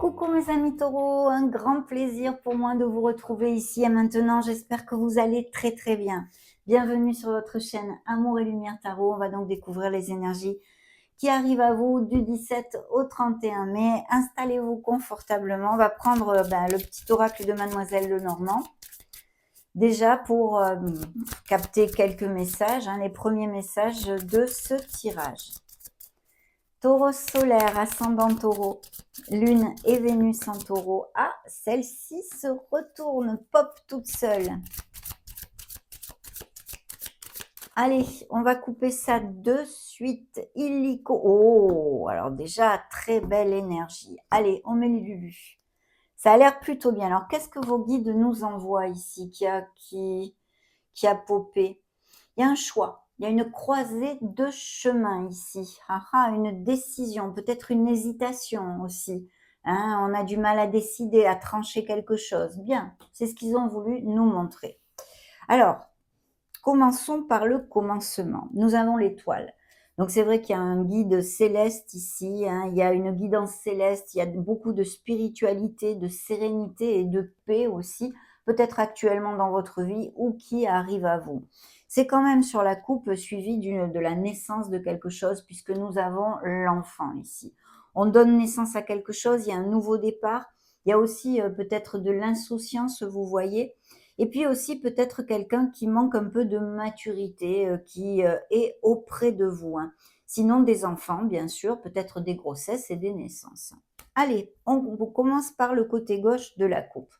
Coucou mes amis taureaux, un grand plaisir pour moi de vous retrouver ici et maintenant. J'espère que vous allez très très bien. Bienvenue sur votre chaîne Amour et Lumière Tarot. On va donc découvrir les énergies qui arrivent à vous du 17 au 31 mai. Installez-vous confortablement. On va prendre le petit oracle de Mademoiselle Lenormand. Déjà pour capter quelques messages, les premiers messages de ce tirage. Taureau solaire, ascendant taureau, lune et Vénus en taureau. Ah, celle-ci se retourne, pop toute seule. Allez, on va couper ça de suite. Illico. Oh, alors déjà, très belle énergie. Allez, on met les lulus. Ça a l'air plutôt bien. Alors, qu'est-ce que vos guides nous envoient ici qui a popé? Il y a un choix. Il y a une croisée de chemin ici. Une décision, peut-être une hésitation aussi. On a du mal à décider, à trancher quelque chose. Bien, c'est ce qu'ils ont voulu nous montrer. Alors, commençons par le commencement. Nous avons l'étoile. Donc, c'est vrai qu'il y a un guide céleste ici. Il y a une guidance céleste. Il y a beaucoup de spiritualité, de sérénité et de paix aussi. Peut-être actuellement dans votre vie ou qui arrive à vous. C'est quand même sur la coupe suivi de la naissance de quelque chose puisque nous avons l'enfant ici. On donne naissance à quelque chose, il y a un nouveau départ. Il y a aussi peut-être de l'insouciance, vous voyez. Et puis aussi peut-être quelqu'un qui manque un peu de maturité, qui est auprès de vous. Sinon des enfants, bien sûr, peut-être des grossesses et des naissances. Allez, on commence par le côté gauche de la coupe.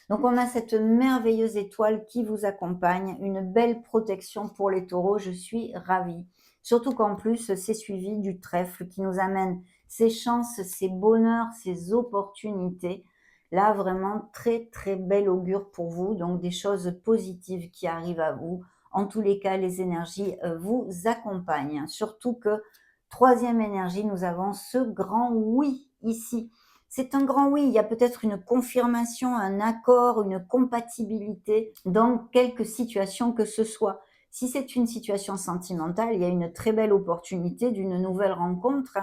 Donc on a cette merveilleuse étoile qui vous accompagne, une belle protection pour les taureaux, je suis ravie. Surtout qu'en plus, c'est suivi du trèfle qui nous amène ses chances, ses bonheurs, ses opportunités. Là, vraiment, très, très bel augure pour vous. Donc, des choses positives qui arrivent à vous. En tous les cas, les énergies vous accompagnent. Surtout que, troisième énergie, nous avons ce grand oui ici. C'est un grand oui. Il y a peut-être une confirmation, un accord, une compatibilité dans quelque situation que ce soit. Si c'est une situation sentimentale, il y a une très belle opportunité d'une nouvelle rencontre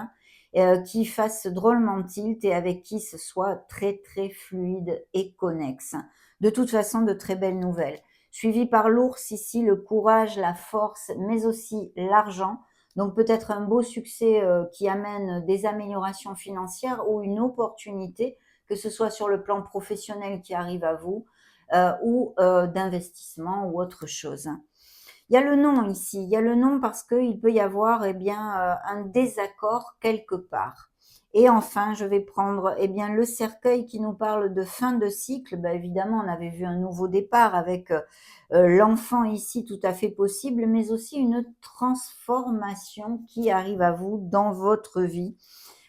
qui fasse drôlement tilt et avec qui ce soit très très fluide et connexe. De toute façon, de très belles nouvelles. Suivi par l'ours ici, le courage, la force, mais aussi l'argent. Donc peut-être un beau succès qui amène des améliorations financières ou une opportunité, que ce soit sur le plan professionnel qui arrive à vous ou d'investissement ou autre chose. Il y a le non ici, il y a le non parce qu'il peut y avoir un désaccord quelque part. Et enfin, je vais prendre le cercueil qui nous parle de fin de cycle. Évidemment, on avait vu un nouveau départ avec l'enfant ici tout à fait possible, mais aussi une transformation qui arrive à vous dans votre vie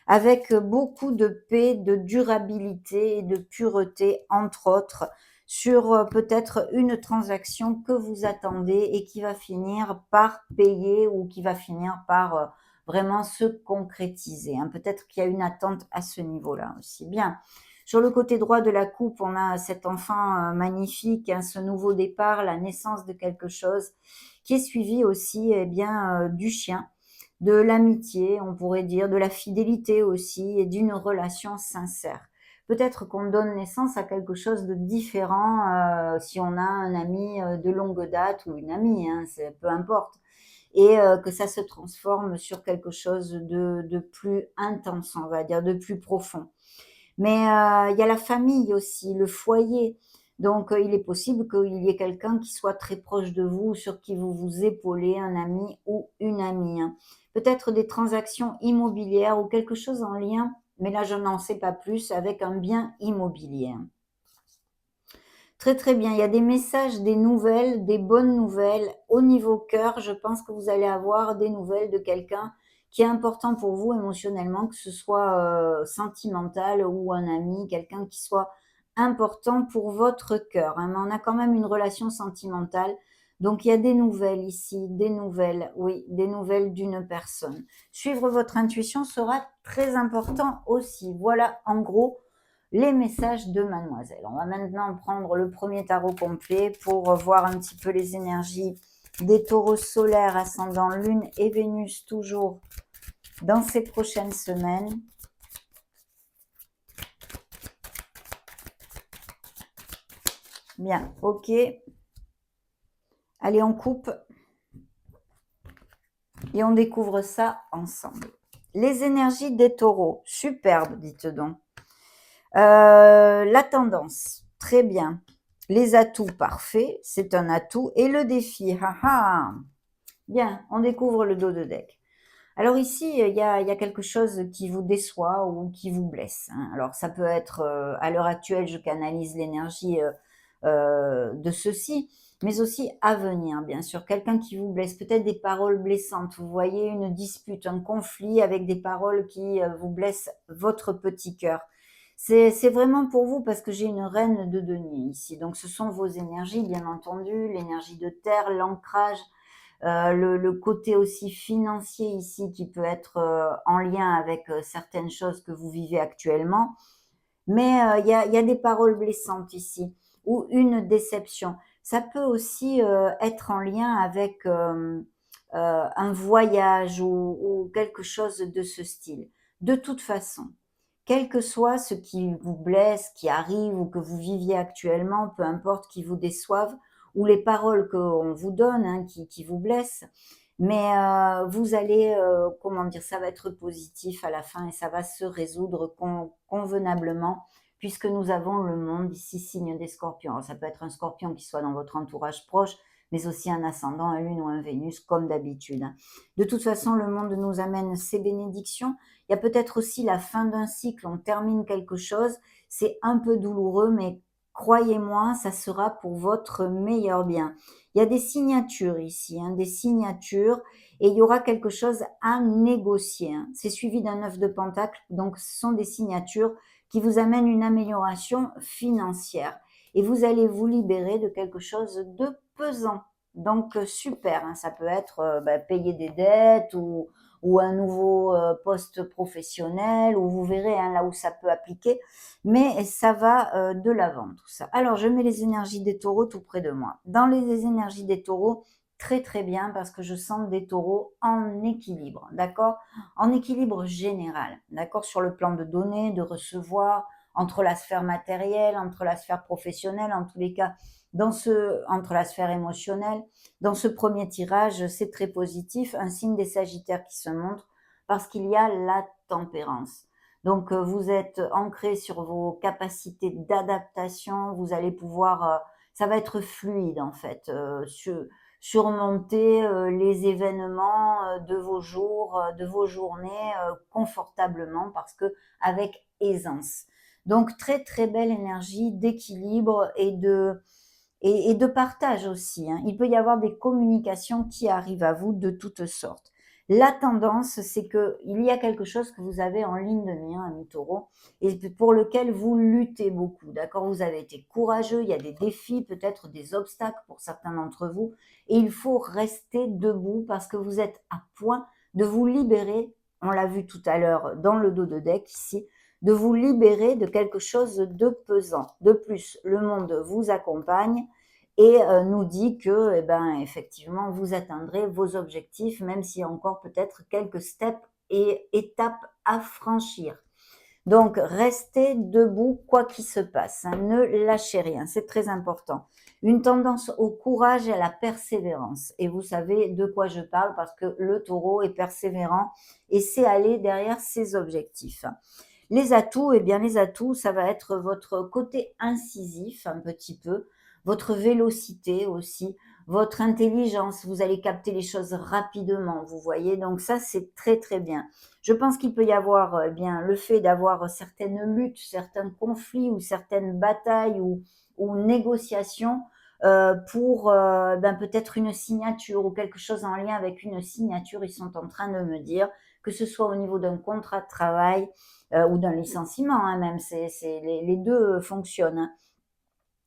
avec beaucoup de paix, de durabilité et de pureté, entre autres, sur peut-être une transaction que vous attendez et qui va finir par payer ou qui va finir par vraiment se concrétiser. Peut-être qu'il y a une attente à ce niveau-là aussi. Bien. Sur le côté droit de la coupe, on a cet enfant magnifique, ce nouveau départ, la naissance de quelque chose, qui est suivi aussi du chien, de l'amitié, on pourrait dire, de la fidélité aussi, et d'une relation sincère. Peut-être qu'on donne naissance à quelque chose de différent si on a un ami de longue date ou une amie, peu importe, et que ça se transforme sur quelque chose de plus intense, on va dire, de plus profond. Mais il y a la famille aussi, le foyer. Donc il est possible qu'il y ait quelqu'un qui soit très proche de vous, sur qui vous vous épaulez, un ami ou une amie. Peut-être des transactions immobilières ou quelque chose en lien, mais là je n'en sais pas plus, avec un bien immobilier. Très très bien, il y a des messages, des nouvelles, des bonnes nouvelles. Au niveau cœur, je pense que vous allez avoir des nouvelles de quelqu'un qui est important pour vous émotionnellement, que ce soit sentimental ou un ami, quelqu'un qui soit important pour votre cœur. Mais on a quand même une relation sentimentale. Donc il y a des nouvelles ici, des nouvelles, oui, des nouvelles d'une personne. Suivre votre intuition sera très important aussi. Voilà en gros les messages de Mademoiselle. On va maintenant prendre le premier tarot complet pour voir un petit peu les énergies des taureaux solaires, ascendant Lune et Vénus, toujours dans ces prochaines semaines. Bien, ok. Allez, on coupe et on découvre ça ensemble. Les énergies des taureaux, superbe, dites donc. La tendance, très bien. Les atouts, parfait, c'est un atout. Et le défi, haha. Bien, on découvre le dos de deck. Alors ici, il y a quelque chose qui vous déçoit ou qui vous blesse, hein. Alors ça peut être, à l'heure actuelle, je canalise l'énergie de ceci, mais aussi à venir, bien sûr. Quelqu'un qui vous blesse, peut-être des paroles blessantes. Vous voyez une dispute, un conflit avec des paroles qui vous blessent votre petit cœur. C'est vraiment pour vous parce que j'ai une reine de denier ici. Donc ce sont vos énergies, bien entendu, l'énergie de terre, l'ancrage, le côté aussi financier ici qui peut être en lien avec certaines choses que vous vivez actuellement. Mais il y a des paroles blessantes ici ou une déception. Ça peut aussi être en lien avec un voyage ou quelque chose de ce style. De toute façon, quel que soit ce qui vous blesse, qui arrive ou que vous viviez actuellement, peu importe, qui vous déçoivent, ou les paroles qu'on vous donne, hein, qui vous blessent, mais vous allez, comment dire, ça va être positif à la fin et ça va se résoudre convenablement puisque nous avons le monde ici, signe des scorpions. Alors, ça peut être un scorpion qui soit dans votre entourage proche, mais aussi un ascendant, un lune ou un Vénus, comme d'habitude, hein. De toute façon, le monde nous amène ses bénédictions. Il y a peut-être aussi la fin d'un cycle, on termine quelque chose, c'est un peu douloureux, mais croyez-moi, ça sera pour votre meilleur bien. Il y a des signatures ici, hein, des signatures, et il y aura quelque chose à négocier, hein. C'est suivi d'un 9 de pentacle, donc ce sont des signatures qui vous amènent une amélioration financière. Et vous allez vous libérer de quelque chose de pesant. Donc super, hein, ça peut être payer des dettes ou un nouveau poste professionnel, ou vous verrez hein, là où ça peut appliquer, mais ça va de l'avant tout ça. Alors je mets les énergies des taureaux tout près de moi. Dans les énergies des taureaux, très très bien parce que je sens des taureaux en équilibre, d'accord? En équilibre général, d'accord? Sur le plan de donner, de recevoir, entre la sphère matérielle, entre la sphère professionnelle, en tous les cas, entre la sphère émotionnelle. Dans ce premier tirage, c'est très positif, un signe des Sagittaires qui se montre parce qu'il y a la tempérance. Donc, vous êtes ancré sur vos capacités d'adaptation, vous allez pouvoir, ça va être fluide en fait, surmonter les événements de vos jours, de vos journées confortablement parce que avec aisance. Donc, très très belle énergie d'équilibre et de partage aussi, hein. Il peut y avoir des communications qui arrivent à vous de toutes sortes. La tendance, c'est qu'il y a quelque chose que vous avez en ligne de mire, ami taureau, et pour lequel vous luttez beaucoup, d'accord? Vous avez été courageux, il y a des défis, peut-être des obstacles pour certains d'entre vous, et il faut rester debout parce que vous êtes à point de vous libérer, on l'a vu tout à l'heure dans le dos de deck ici, de vous libérer de quelque chose de pesant. De plus, le monde vous accompagne et nous dit que, eh ben, effectivement, vous atteindrez vos objectifs, même s'il y a encore peut-être quelques steps et étapes à franchir. Donc, restez debout quoi qu'il se passe, hein, ne lâchez rien, c'est très important. Une tendance au courage et à la persévérance. Et vous savez de quoi je parle parce que le taureau est persévérant et sait aller derrière ses objectifs. Les atouts, eh bien les atouts, ça va être votre côté incisif un petit peu, votre vélocité aussi, votre intelligence. Vous allez capter les choses rapidement, vous voyez. Donc ça, c'est très très bien. Je pense qu'il peut y avoir eh bien le fait d'avoir certaines luttes, certains conflits ou certaines batailles ou négociations pour peut-être une signature ou quelque chose en lien avec une signature. Ils sont en train de me dire que ce soit au niveau d'un contrat de travail, ou d'un licenciement, hein, même, les deux fonctionnent, hein,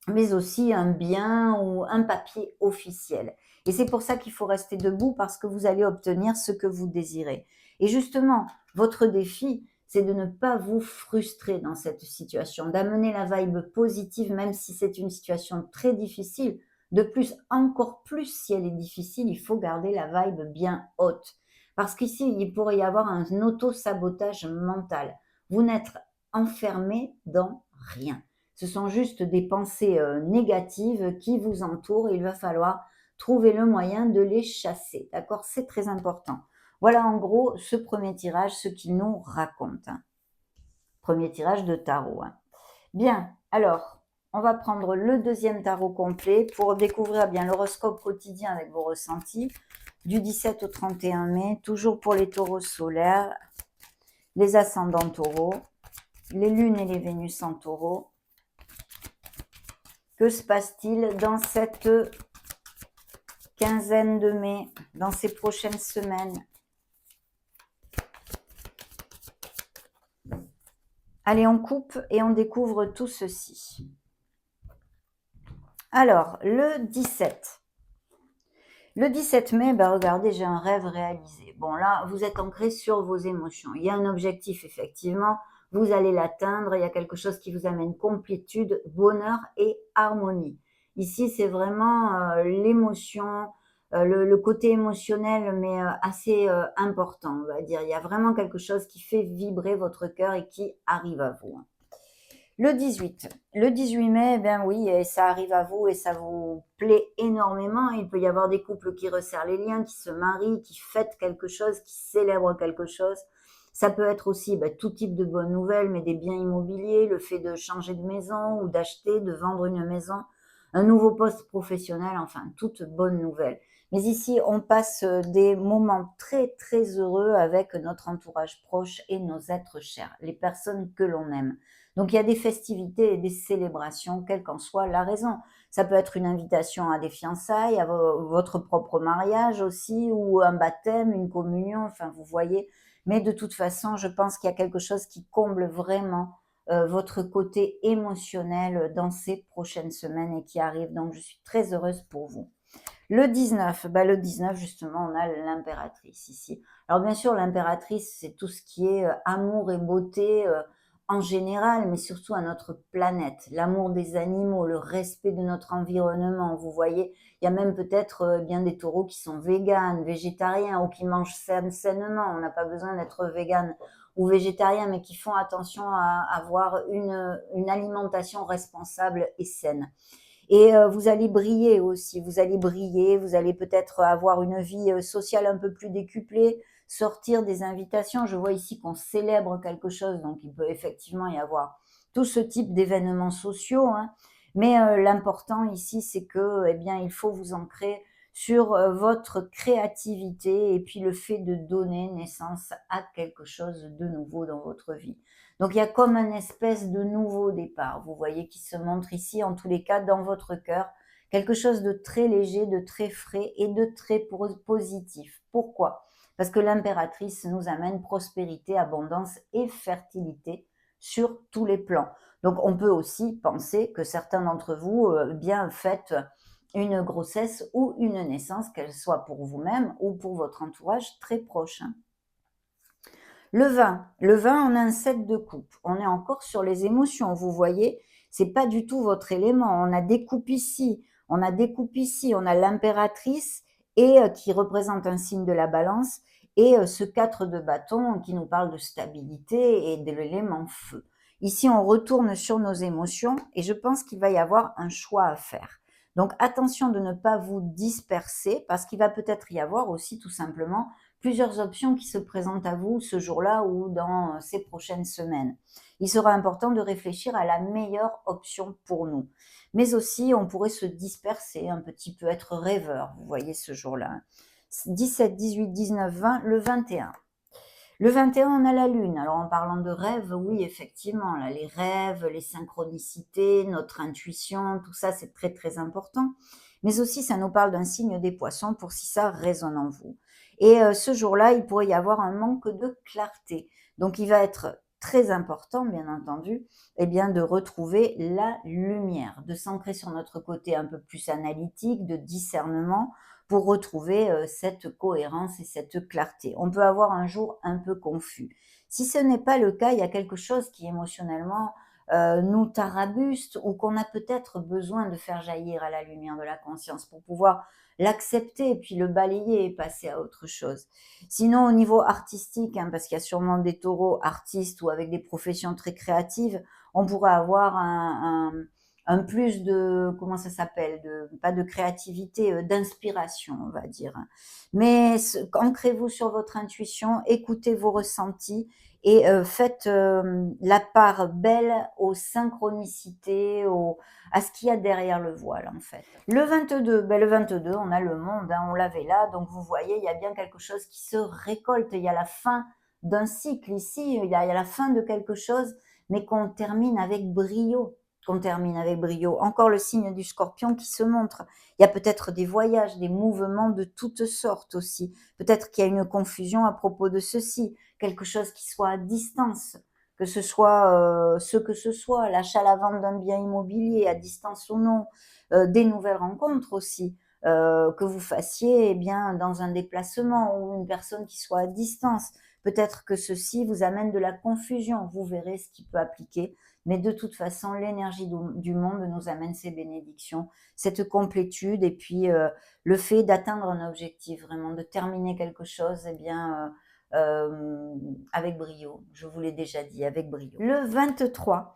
mais aussi un bien ou un papier officiel. Et c'est pour ça qu'il faut rester debout parce que vous allez obtenir ce que vous désirez. Et justement, votre défi, c'est de ne pas vous frustrer dans cette situation, d'amener la vibe positive, même si c'est une situation très difficile. De plus, encore plus si elle est difficile, il faut garder la vibe bien haute. Parce qu'ici, il pourrait y avoir un auto-sabotage mental. Vous n'êtes enfermé dans rien. Ce sont juste des pensées négatives qui vous entourent et il va falloir trouver le moyen de les chasser. D'accord? C'est très important. Voilà en gros ce premier tirage, ce qu'il nous raconte. Hein. Premier tirage de tarot. Hein. Bien, alors, on va prendre le deuxième tarot complet pour découvrir bien l'horoscope quotidien avec vos ressentis du 17 au 31 mai, toujours pour les taureaux solaires, les ascendants taureaux, les lunes et les Vénus en taureau. Que se passe-t-il dans cette quinzaine de mai, dans ces prochaines semaines? Allez, on coupe et on découvre tout ceci. Alors, le 17. Le 17 mai, ben regardez, j'ai un rêve réalisé. Bon, là, vous êtes ancré sur vos émotions. Il y a un objectif, effectivement. Vous allez l'atteindre. Il y a quelque chose qui vous amène complétude, bonheur et harmonie. Ici, c'est vraiment l'émotion, le côté émotionnel, mais assez important, on va dire. Il y a vraiment quelque chose qui fait vibrer votre cœur et qui arrive à vous. Le 18 mai, ben oui, et ça arrive à vous et ça vous plaît énormément. Il peut y avoir des couples qui resserrent les liens, qui se marient, qui fêtent quelque chose, qui célèbrent quelque chose. Ça peut être aussi tout type de bonnes nouvelles, mais des biens immobiliers, le fait de changer de maison ou d'acheter, de vendre une maison, un nouveau poste professionnel, enfin, toute bonne nouvelle. Mais ici, on passe des moments très, très heureux avec notre entourage proche et nos êtres chers, les personnes que l'on aime. Donc, il y a des festivités et des célébrations, quelle qu'en soit la raison. Ça peut être une invitation à des fiançailles, à votre propre mariage aussi, ou un baptême, une communion, enfin, vous voyez. Mais de toute façon, je pense qu'il y a quelque chose qui comble vraiment votre côté émotionnel dans ces prochaines semaines et qui arrive. Donc, je suis très heureuse pour vous. Le 19, le 19, justement, on a l'impératrice ici. Alors, bien sûr, l'impératrice, c'est tout ce qui est amour et beauté en général, mais surtout à notre planète. L'amour des animaux, le respect de notre environnement. Vous voyez, il y a même peut-être bien des taureaux qui sont véganes, végétariens ou qui mangent sainement. On n'a pas besoin d'être végane ou végétarien, mais qui font attention à avoir une alimentation responsable et saine. Et vous allez briller aussi, vous allez briller, vous allez peut-être avoir une vie sociale un peu plus décuplée, sortir des invitations. Je vois ici qu'on célèbre quelque chose, donc il peut effectivement y avoir tout ce type d'événements sociaux. Hein. Mais l'important ici, c'est que, eh bien, il faut vous ancrer sur votre créativité et puis le fait de donner naissance à quelque chose de nouveau dans votre vie. Donc il y a comme un espèce de nouveau départ, vous voyez, qui se montre ici, en tous les cas, dans votre cœur, quelque chose de très léger, de très frais et de très positif. Pourquoi? Parce que l'impératrice nous amène prospérité, abondance et fertilité sur tous les plans. Donc on peut aussi penser que certains d'entre vous bien fêtent une grossesse ou une naissance, qu'elle soit pour vous-même ou pour votre entourage très proche. Hein. Le 20, on a un 7 de coupe. On est encore sur les émotions, vous voyez, c'est pas du tout votre élément. On a des coupes ici, on a des coupes ici, on a l'impératrice et qui représente un signe de la balance et ce 4 de bâton qui nous parle de stabilité et de l'élément feu. Ici, on retourne sur nos émotions et je pense qu'il va y avoir un choix à faire. Donc attention de ne pas vous disperser parce qu'il va peut-être y avoir aussi tout simplement plusieurs options qui se présentent à vous ce jour-là ou dans ces prochaines semaines. Il sera important de réfléchir à la meilleure option pour nous. Mais aussi, on pourrait se disperser, un petit peu être rêveur, vous voyez, ce jour-là. 17, 18, 19, 20, le 21. Le 21, on a la lune. Alors, en parlant de rêve, oui, effectivement, là, les rêves, les synchronicités, notre intuition, tout ça, c'est très, très important. Mais aussi, ça nous parle d'un signe des poissons pour si ça résonne en vous. Et ce jour-là, il pourrait y avoir un manque de clarté. Donc, il va être très important, bien entendu, eh bien, de retrouver la lumière, de s'ancrer sur notre côté un peu plus analytique, de discernement, pour retrouver cette cohérence et cette clarté. On peut avoir un jour un peu confus. Si ce n'est pas le cas, il y a quelque chose qui émotionnellement nous tarabuste ou qu'on a peut-être besoin de faire jaillir à la lumière de la conscience pour pouvoir l'accepter, puis le balayer et passer à autre chose. Sinon, au niveau artistique, parce qu'il y a sûrement des taureaux artistes ou avec des professions très créatives, on pourrait avoir un plus de, comment ça s'appelle, pas de créativité, d'inspiration, on va dire. Mais ancrez-vous sur votre intuition, écoutez vos ressentis et faites la part belle aux synchronicités, à ce qu'il y a derrière le voile en fait. Le 22, ben le 22, on a le monde, hein, on l'avait là, donc vous voyez, il y a bien quelque chose qui se récolte, il y a la fin d'un cycle ici, il y a la fin de quelque chose, mais qu'on termine avec brio. Qu'on termine avec brio. Encore le signe du Scorpion qui se montre. Il y a peut-être des voyages, des mouvements de toutes sortes aussi. Peut-être qu'il y a une confusion à propos de ceci, quelque chose qui soit à distance, que ce soit ce que ce soit, l'achat, la vente d'un bien immobilier à distance ou non, des nouvelles rencontres aussi, que vous fassiez eh bien dans un déplacement ou une personne qui soit à distance. Peut-être que ceci vous amène de la confusion, vous verrez ce qui peut appliquer. Mais de toute façon, l'énergie du monde nous amène ces bénédictions, cette complétude et puis le fait d'atteindre un objectif, vraiment de terminer quelque chose, eh bien, avec brio. Je vous l'ai déjà dit, avec brio. Le 23,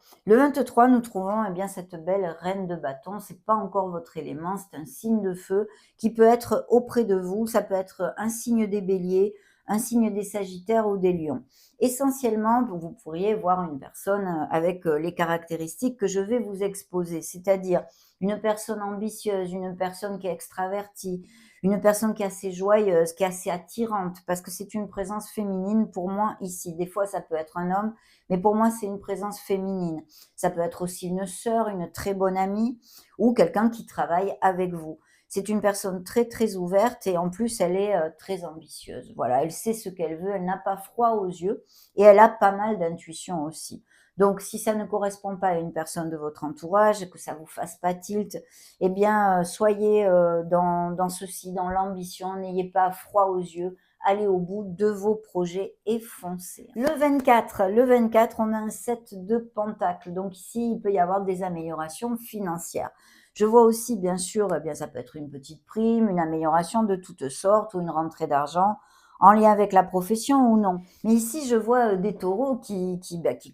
nous trouvons eh bien cette belle reine de bâton. C'est pas encore votre élément, c'est un signe de feu qui peut être auprès de vous. Ça peut être un signe des Béliers, un signe des Sagittaires ou des Lions. Essentiellement, vous pourriez voir une personne avec les caractéristiques que je vais vous exposer, c'est-à-dire une personne ambitieuse, une personne qui est extravertie, une personne qui est assez joyeuse, qui est assez attirante, parce que c'est une présence féminine pour moi ici. Des fois, ça peut être un homme, mais pour moi, c'est une présence féminine. Ça peut être aussi une sœur, une très bonne amie, ou quelqu'un qui travaille avec vous. C'est une personne très, très ouverte et en plus, elle est très ambitieuse. Voilà, elle sait ce qu'elle veut, elle n'a pas froid aux yeux et elle a pas mal d'intuition aussi. Donc, si ça ne correspond pas à une personne de votre entourage, que ça vous fasse pas tilt, eh bien, soyez dans ceci, dans l'ambition, n'ayez pas froid aux yeux, allez au bout de vos projets et foncez. Le 24, on a un 7 de pentacles. Donc ici, il peut y avoir des améliorations financières. Je vois aussi, bien sûr, eh bien, ça peut être une petite prime, une amélioration de toutes sortes ou une rentrée d'argent en lien avec la profession ou non. Mais ici, je vois des taureaux qui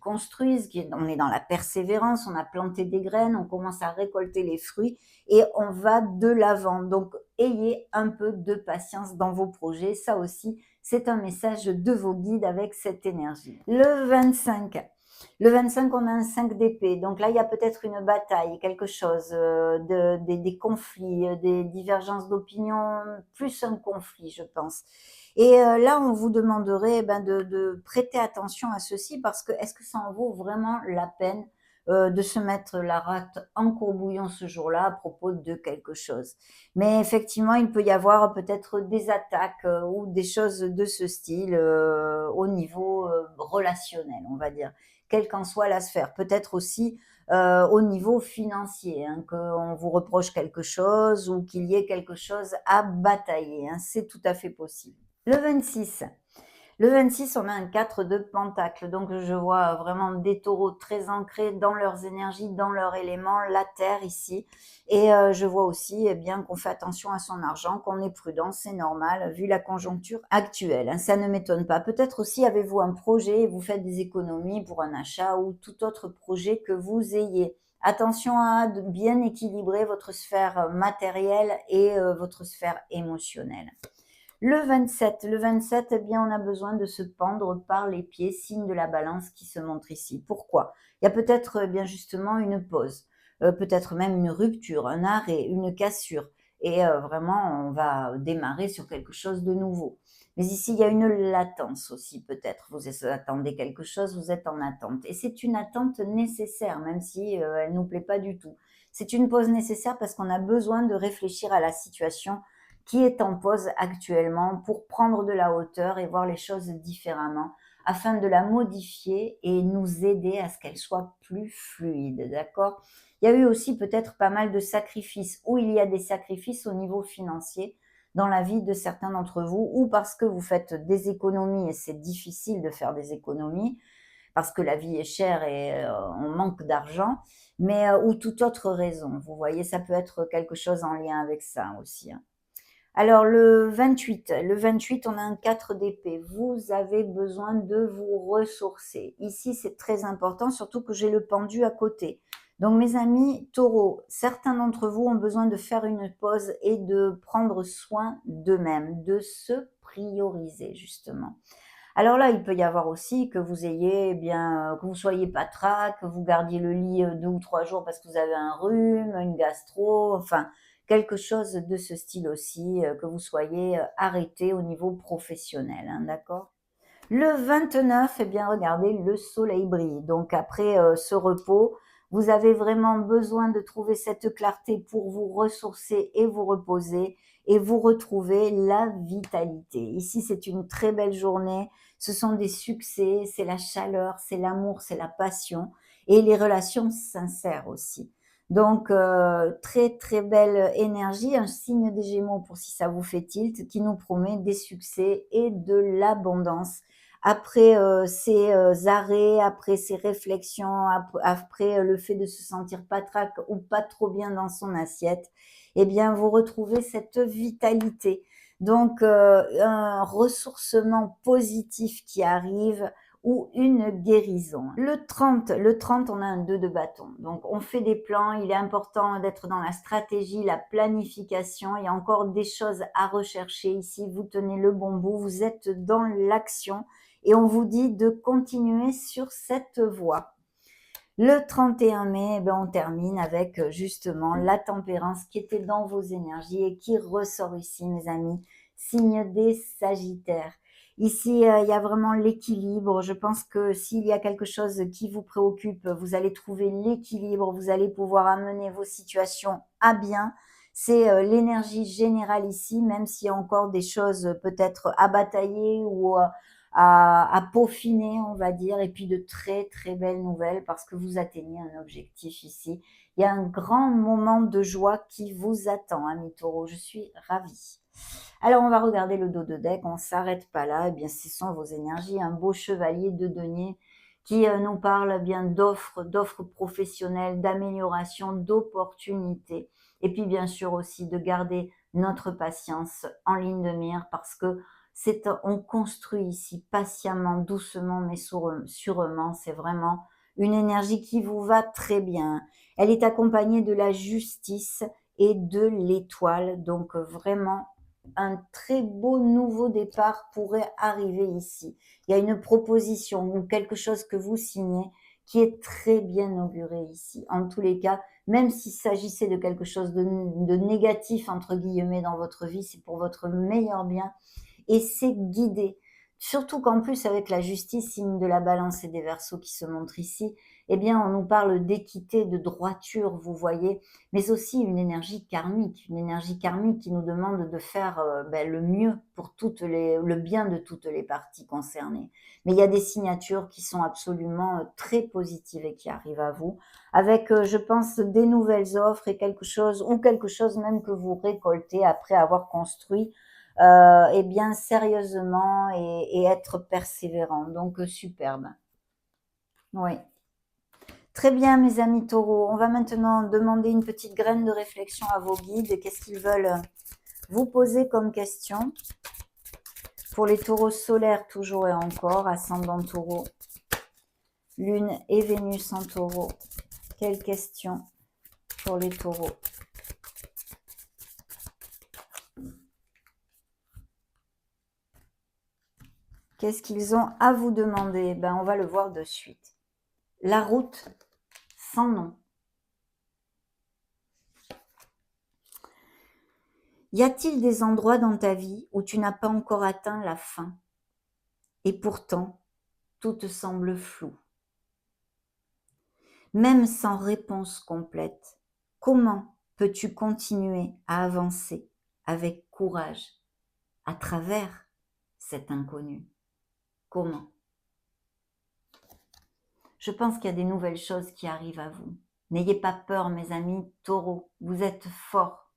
construisent, on est dans la persévérance, on a planté des graines, on commence à récolter les fruits et on va de l'avant. Donc, ayez un peu de patience dans vos projets. Ça aussi, c'est un message de vos guides avec cette énergie. Le 25, on a un 5 d'épée. Donc là, il y a peut-être une bataille, quelque chose, des conflits, des divergences d'opinion, plus un conflit, je pense. Et là, on vous demanderait ben, de prêter attention à ceci parce que est-ce que ça en vaut vraiment la peine de se mettre la rate en courbouillon ce jour-là à propos de quelque chose. Mais effectivement, il peut y avoir peut-être des attaques ou des choses de ce style au niveau relationnel, on va dire, quelle qu'en soit la sphère. Peut-être aussi au niveau financier, hein, qu'on vous reproche quelque chose ou qu'il y ait quelque chose à batailler. Hein, c'est tout à fait possible. Le 26, on a un 4 de pentacle. Donc, je vois vraiment des taureaux très ancrés dans leurs énergies, dans leur élément, la terre ici. Et je vois aussi eh bien qu'on fait attention à son argent, qu'on est prudent, c'est normal, vu la conjoncture actuelle. Hein, ça ne m'étonne pas. Peut-être aussi avez-vous un projet, vous faites des économies pour un achat ou tout autre projet que vous ayez. Attention à bien équilibrer votre sphère matérielle et votre sphère émotionnelle. Le 27, eh bien, on a besoin de se pendre par les pieds, signe de la balance qui se montre ici. Pourquoi? Il y a peut-être eh bien justement une pause, peut-être même une rupture, un arrêt, une cassure. Et vraiment, on va démarrer sur quelque chose de nouveau. Mais ici, il y a une latence aussi, peut-être. Vous attendez quelque chose, vous êtes en attente. Et c'est une attente nécessaire, même si elle ne nous plaît pas du tout. C'est une pause nécessaire parce qu'on a besoin de réfléchir à la situation qui est en pause actuellement pour prendre de la hauteur et voir les choses différemment afin de la modifier et nous aider à ce qu'elle soit plus fluide, d'accord? Il y a eu aussi peut-être pas mal de sacrifices, ou il y a des sacrifices au niveau financier dans la vie de certains d'entre vous, ou parce que vous faites des économies et c'est difficile de faire des économies, parce que la vie est chère et on manque d'argent, mais ou toute autre raison. Vous voyez, ça peut être quelque chose en lien avec ça aussi. Hein. Alors, le 28, on a un 4 d'épée. Vous avez besoin de vous ressourcer. Ici, c'est très important, surtout que j'ai le pendu à côté. Donc, mes amis taureaux, certains d'entre vous ont besoin de faire une pause et de prendre soin d'eux-mêmes, de se prioriser, justement. Alors là, il peut y avoir aussi que vous ayez que vous soyez patraque, que vous gardiez le lit 2 ou 3 jours parce que vous avez un rhume, une gastro, enfin quelque chose de ce style aussi, que vous soyez arrêté au niveau professionnel, hein, d'accord? Le 29, eh bien regardez, le soleil brille. Donc après ce repos, vous avez vraiment besoin de trouver cette clarté pour vous ressourcer et vous reposer et vous retrouver la vitalité. Ici, c'est une très belle journée. Ce sont des succès, c'est la chaleur, c'est l'amour, c'est la passion et les relations sincères aussi. Donc, très très belle énergie, un signe des Gémeaux pour si ça vous fait tilt, qui nous promet des succès et de l'abondance après ces arrêts, après ces réflexions, après le fait de se sentir patraque ou pas trop bien dans son assiette, eh bien, vous retrouvez cette vitalité. Donc, un ressourcement positif qui arrive ou une guérison. Le 30, on a un 2 de bâton. Donc, on fait des plans. Il est important d'être dans la stratégie, la planification. Il y a encore des choses à rechercher ici. Vous tenez le bon bout. Vous êtes dans l'action et on vous dit de continuer sur cette voie. Le 31 mai, on termine avec justement la tempérance qui était dans vos énergies et qui ressort ici, mes amis, signe des Sagittaires. Ici, il y a vraiment l'équilibre. Je pense que s'il y a quelque chose qui vous préoccupe, vous allez trouver l'équilibre, vous allez pouvoir amener vos situations à bien. C'est l'énergie générale ici, même s'il y a encore des choses peut-être à batailler ou à peaufiner, on va dire, et puis de très très belles nouvelles parce que vous atteignez un objectif ici. Il y a un grand moment de joie qui vous attend, amis taureaux. Je suis ravie. Alors, on va regarder le dos de deck. On ne s'arrête pas là. Eh bien, ce sont vos énergies. Un beau chevalier de denier qui nous parle bien d'offres professionnelles, d'amélioration, d'opportunités. Et puis, bien sûr, aussi de garder notre patience en ligne de mire parce que on construit ici patiemment, doucement, mais sûrement. C'est vraiment une énergie qui vous va très bien. Elle est accompagnée de la justice et de l'étoile. Donc, vraiment, un très beau nouveau départ pourrait arriver ici. Il y a une proposition ou quelque chose que vous signez qui est très bien auguré ici. En tous les cas, même s'il s'agissait de quelque chose de négatif, entre guillemets, dans votre vie, c'est pour votre meilleur bien et c'est guidé. Surtout qu'en plus, avec la justice, signe de la balance et des Verseaux qui se montrent ici, eh bien, on nous parle d'équité, de droiture, vous voyez, mais aussi une énergie karmique qui nous demande de faire le mieux pour le bien de toutes les parties concernées. Mais il y a des signatures qui sont absolument très positives et qui arrivent à vous, avec, je pense, des nouvelles offres et quelque chose même que vous récoltez après avoir construit eh bien sérieusement et être persévérant. Donc superbe. Oui. Très bien, mes amis taureaux. On va maintenant demander une petite graine de réflexion à vos guides. Qu'est-ce qu'ils veulent vous poser comme question? Pour les taureaux solaires, toujours et encore, ascendant taureau. Lune et Vénus en taureau. Quelle question pour les taureaux? Qu'est-ce qu'ils ont à vous demander? On va le voir de suite. La route sans nom. Y a-t-il des endroits dans ta vie où tu n'as pas encore atteint la fin? Et pourtant, tout te semble flou. Même sans réponse complète, comment peux-tu continuer à avancer avec courage à travers cet inconnu? Comment? Je pense qu'il y a des nouvelles choses qui arrivent à vous. N'ayez pas peur, mes amis taureaux, vous êtes forts.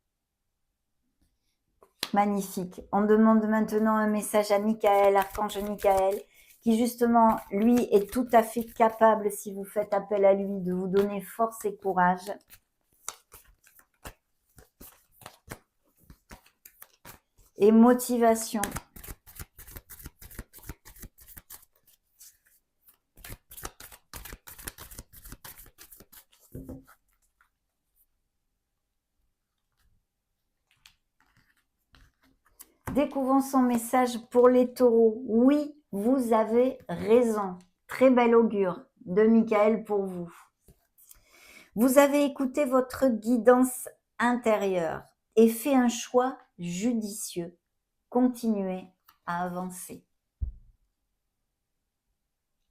Magnifique. On demande maintenant un message à Michael, archange Michael, qui justement, lui, est tout à fait capable, si vous faites appel à lui, de vous donner force et courage. et motivation. Découvrons son message pour les taureaux. Oui, vous avez raison. Très bel augure de Michael pour vous. Vous avez écouté votre guidance intérieure et fait un choix judicieux. Continuez à avancer.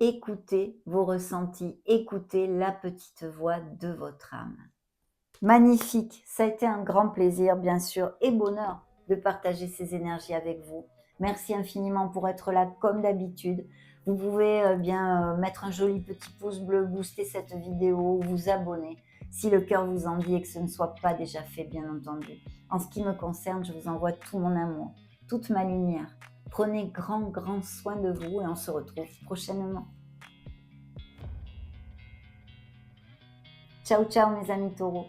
Écoutez vos ressentis, écoutez la petite voix de votre âme. Magnifique, ça a été un grand plaisir, bien sûr, et bonheur de partager ces énergies avec vous. Merci infiniment pour être là comme d'habitude. Vous pouvez mettre un joli petit pouce bleu, booster cette vidéo, vous abonner si le cœur vous en dit et que ce ne soit pas déjà fait, bien entendu. En ce qui me concerne, je vous envoie tout mon amour, toute ma lumière. Prenez grand soin de vous et on se retrouve prochainement. Ciao, ciao mes amis taureaux.